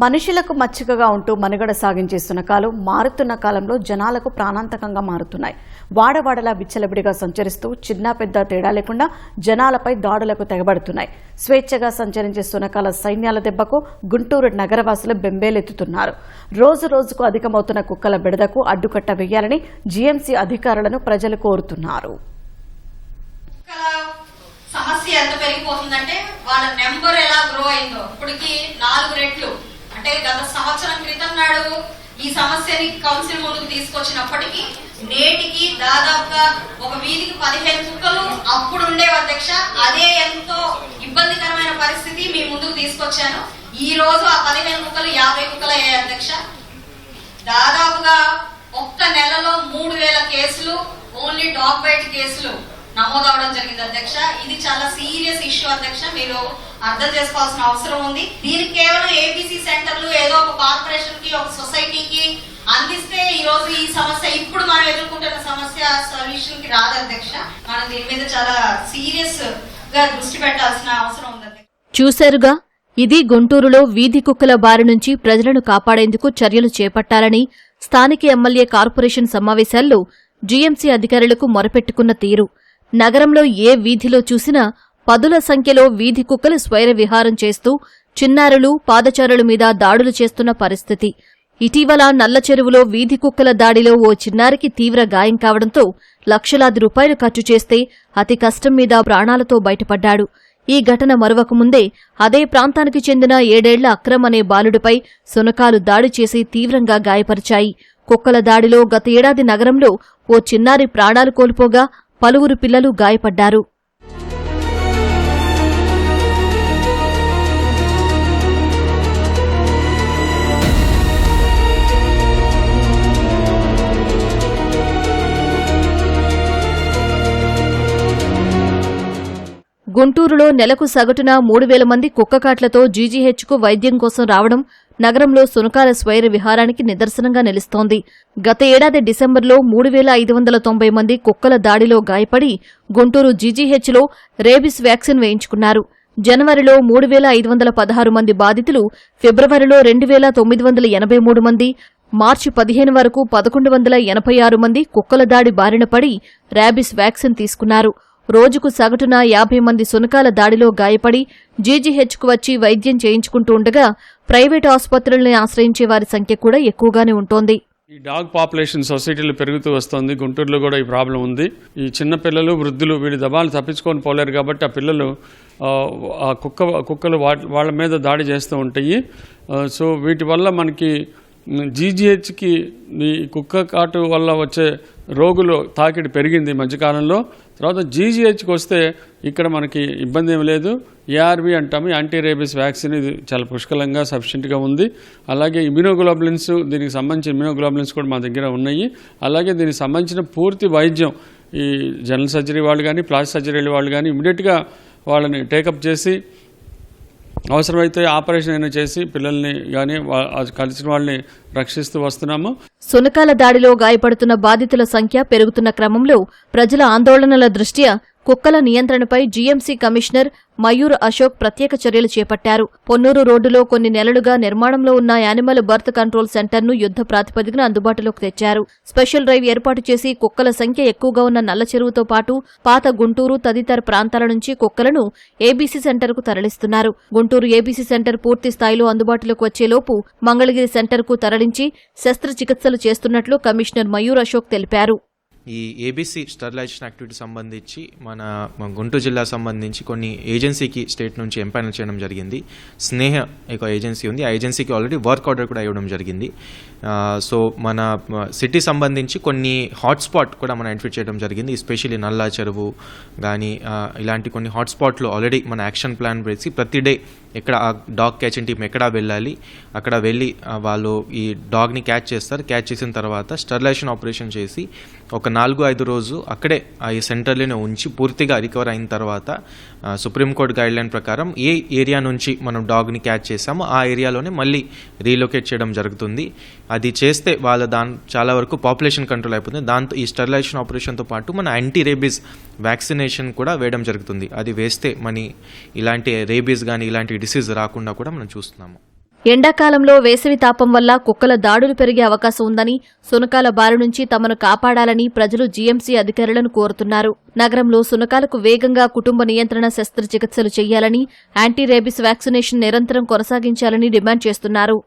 మనుషులకు మచ్చికగా ఉంటూ మనుగడ సాగించే శునకాలు మారుతున్న కాలంలో జనాలకు ప్రాణాంతకంగా మారుతున్నాయి. వాడవాడలా విచ్చలవిడిగా సంచరిస్తూ చిన్న పెద్ద తేడా లేకుండా జనాలపై దాడులకు తెగబడుతున్నాయి. స్వేచ్ఛగా సంచరించే శునకాల సైన్యాల దెబ్బకు గుంటూరు నగరవాసులు బెంబేలెత్తుతున్నారు. రోజు రోజుకు అధికమవుతున్న కుక్కల బెడదకు అడ్డుకట్ట వేయాలని జీఎంసీ అధికారులను ప్రజలు కోరుతున్నారు. సమస్య ఎంత పెరిగిపోతుందంటే వాళ్ళ నెంబర్ ఎలా గ్రో అయిందో ఇప్పటికి 4 రెట్లు. అంటే గత సంవత్సరం క్రితం నాడు ఈ సమస్యని కౌన్సిల్ ముందుకు తీసుకొచ్చినప్పటికీ నేటికి దాదాపుగా ఒక వీధికి 15 కుక్కలు అప్పుడు ఉండేవి అధ్యక్ష. అదే ఎంతో ఇబ్బందికరమైన పరిస్థితి మీ ముందుకు తీసుకొచ్చాను. ఈ రోజు ఆ 15 కుక్కలు 50 కుక్కలు అయ్యాయి అధ్యక్ష. దాదాపుగా ఒక్క నెలలో 3000 కేసులు ఓన్లీ డాగ్ బైట్ కేసులు నమోదవడం జరిగింది అధ్యక్ష. ఇది చాలా సీరియస్ ఇష్యూ అధ్యక్ష, మీరు అర్థం చేసుకోవాల్సిన అవసరం ఉంది. దీనికి కేవలం ఏబీసీ సెంటర్లు ఏదో ఒక కార్పొరేషన్ కి ఒక సొసైటీకి అందిస్తే ఈ రోజు ఈ సమస్య ఇప్పుడు మనం ఎదుర్కొంటున్న సమస్య సొల్యూషన్ కి రాదు అధ్యక్ష. మనం దీని మీద చాలా సీరియస్ గా దృష్టి పెట్టాల్సిన అవసరం ఉంది అధ్యక్ష. చూశారుగా, ఇది గుంటూరులో వీధి కుక్కల బారి నుంచి ప్రజలను కాపాడేందుకు చర్యలు చేపట్టాలని స్థానిక ఎమ్మెల్యే కార్పొరేషన్ సమావేశాల్లో జీఎంసీ అధికారులకు మొరపెట్టుకున్న తీరు. నగరంలో ఏ వీధిలో చూసినా పదుల సంఖ్యలో వీధి కుక్కలు స్వైర విహారం చేస్తూ చిన్నారులు, పాదచారుల మీద దాడులు చేస్తున్న పరిస్థితి. ఇటీవల నల్ల చెరువులో వీధి కుక్కల దాడిలో ఓ చిన్నారికి తీవ్ర గాయం కావడంతో లక్షలాది రూపాయలు ఖర్చు చేస్తే అతి కష్టం మీద ప్రాణాలతో బయటపడ్డాడు. ఈ ఘటన మరవకముందే అదే ప్రాంతానికి చెందిన 7 ఏళ్ల అక్రమ్ అనే బాలుడిపై శునకాలు దాడి చేసి తీవ్రంగా గాయపరిచాయి. కుక్కల దాడిలో గత ఏడాది నగరంలో ఓ చిన్నారి ప్రాణాలు కోల్పోగా పలువురు పిల్లలు గాయపడ్డారు. గుంటూరులో నెలకు సగటున 3000 మంది కుక్కకాట్లతో జీజీహెచ్కు వైద్యం కోసం రావడం నగరంలో శునకాల స్వైర విహారానికి నిదర్శనంగా నిలుస్తోంది. గత ఏడాది డిసెంబర్లో 3590 మంది కుక్కల దాడిలో గాయపడి గుంటూరు జీజీహెచ్లో రేబిస్ వ్యాక్సిన్ వేయించుకున్నారు. జనవరిలో 3516 మంది బాధితులు, ఫిబ్రవరిలో 2983 మంది, మార్చి 15 వరకు 1186 మంది కుక్కల దాడి బారిన పడి రేబిస్ వ్యాక్సిన్ తీసుకున్నారు. రోజుకు సగటున 50 మంది శునకాల దాడిలో గాయపడి జీజీహెచ్కు వచ్చి వైద్యం చేయించుకుంటూ ఉండగా ప్రైవేటు ఆసుపత్రుల్ని ఆశ్రయించే వారి సంఖ్య కూడా ఎక్కువగానే ఉంటోంది. ఈ డాగ్ పాపులేషన్ సొసైటీలో పెరుగుతూ వస్తుంది. గుంటూరులో కూడా ఈ ప్రాబ్లం ఉంది. ఈ చిన్న పిల్లలు, వృద్ధులు వీడి దబాలు తప్పించుకొని పోలేరు కాబట్టి ఆ పిల్లలు ఆ కుక్కలు వాళ్ళ మీద దాడి చేస్తూ ఉంటాయి. సో వీటి వల్ల మనకి జీజీహెచ్కి ఈ కుక్క కాటు వల్ల వచ్చే రోగులు తాకిడి పెరిగింది మధ్యకాలంలో. తర్వాత జీజీహెచ్కి వస్తే ఇక్కడ మనకి ఇబ్బంది ఏమి లేదు. ఏఆర్వి అంటాము, యాంటీ రేబీస్ వ్యాక్సిన్. ఇది చాలా పుష్కలంగా సఫిషియెంట్గా ఉంది. అలాగే ఇమ్యూనోగ్లోబులిన్స్, దీనికి సంబంధించిన ఇమ్యూనోగ్లోబులిన్స్ కూడా మా దగ్గర ఉన్నాయి. అలాగే దీనికి సంబంధించిన పూర్తి వైద్యం ఈ జనరల్ సర్జరీ వాళ్ళు కానీ, ప్లాస్టిక్ సర్జరీ వాళ్ళు కానీ ఇమీడియట్గా వాళ్ళని టేకప్ చేసి అవసరమైతే ఆపరేషన్ అయినా చేసి పిల్లల్ని కానీ కలిసిన వాళ్ళని రక్షిస్తూ వస్తున్నాము. శునకాల దాడిలో గాయపడుతున్న బాధితుల సంఖ్య పెరుగుతున్న క్రమంలో ప్రజల ఆందోళనల దృష్ట్యా కుక్కల నియంత్రణపై జీఎంసీ కమిషనర్ మయూర్ అశోక్ ప్రత్యేక చర్యలు చేపట్టారు. పొన్నూరు రోడ్డులో కొన్ని నెలలుగా నిర్మాణంలో ఉన్న యానిమల్ బర్త్ కంట్రోల్ సెంటర్ను యుద్ధ ప్రాతిపదికన అందుబాటులోకి తెచ్చారు. స్పెషల్ డ్రైవ్ ఏర్పాటు చేసి కుక్కల సంఖ్య ఎక్కువగా ఉన్న నల్ల చెరువుతో పాటు పాత గుంటూరు తదితర ప్రాంతాల నుంచి కుక్కలను ఏబీసీ సెంటర్కు తరలిస్తున్నారు. గుంటూరు ఏబీసీ సెంటర్ పూర్తి స్థాయిలో అందుబాటులోకి వచ్చేలోపు మంగళగిరి సెంటర్కు తరలించి శస్త్రచికిత్సలు చేస్తున్నట్లు కమిషనర్ మయూర్ అశోక్ తెలిపారు. ఈ ఏబీసీ స్టెరిలైజేషన్ యాక్టివిటీ సంబంధించి మన గుంటూరు జిల్లా సంబంధించి కొన్ని ఏజెన్సీకి స్టేట్ నుంచి ఎంపైనల్ చేయడం జరిగింది. స్నేహ ఒక ఏజెన్సీ ఉంది, ఆ ఏజెన్సీకి ఆల్రెడీ వర్క్ ఆర్డర్ కూడా ఇవ్వడం జరిగింది. సో మన సిటీ సంబంధించి కొన్ని హాట్స్పాట్ కూడా మనం ఐడెంటిఫై చేయడం జరిగింది. ఎస్పెషల్లీ నల్లా చెరువు కానీ ఇలాంటి కొన్ని హాట్స్పాట్లు ఆల్రెడీ మన యాక్షన్ ప్లాన్ వేసి ప్రతి డే ఎక్కడ ఆ డాగ్ క్యాచింగ్ టీం ఎక్కడ వెళ్ళాలి, అక్కడ వెళ్ళి వాళ్ళు ఈ డాగ్ని క్యాచ్ చేస్తారు. క్యాచ్ చేసిన తర్వాత స్టెరిలైజేషన్ ఆపరేషన్ చేసి ఒక 4-5 రోజు అక్కడే ఈ సెంటర్లోనే ఉంచి పూర్తిగా రికవర్ అయిన తర్వాత సుప్రీంకోర్టు గైడ్లైన్ ప్రకారం ఏ ఏరియా నుంచి మనం డాగ్ని క్యాచ్ చేసామో ఆ ఏరియాలోనే మళ్ళీ రీలొకేట్ చేయడం జరుగుతుంది. అది చేస్తే చాలా వరకు పాపులేషన్ కంట్రోల్ అయిపోతుంది. దాంతో ఈ స్టెరిలైజేషన్ ఆపరేషన్తో పాటు మన యాంటీ రేబీస్ వ్యాక్సినేషన్ కూడా వేయడం జరుగుతుంది. అది వేస్తే మన ఇలాంటి రేబీస్ కానీ ఇలాంటి డిసీజ్ రాకుండా కూడా మనం చూస్తున్నాము. ఎండాకాలంలో వేసవి తాపం వల్ల కుక్కల దాడులు పెరిగే అవకాశం ఉందని, సునకాల బారి నుంచి తమను కాపాడాలని ప్రజలు జీఎంసీ అధికారులను కోరుతున్నారు. నగరంలో సునకాలకు వేగంగా కుటుంబ నియంత్రణ శస్త్రచికిత్సలు చేయాలని, యాంటీ రేబిస్ వ్యాక్సినేషన్ నిరంతరం కొనసాగించాలని డిమాండ్ చేస్తున్నారు.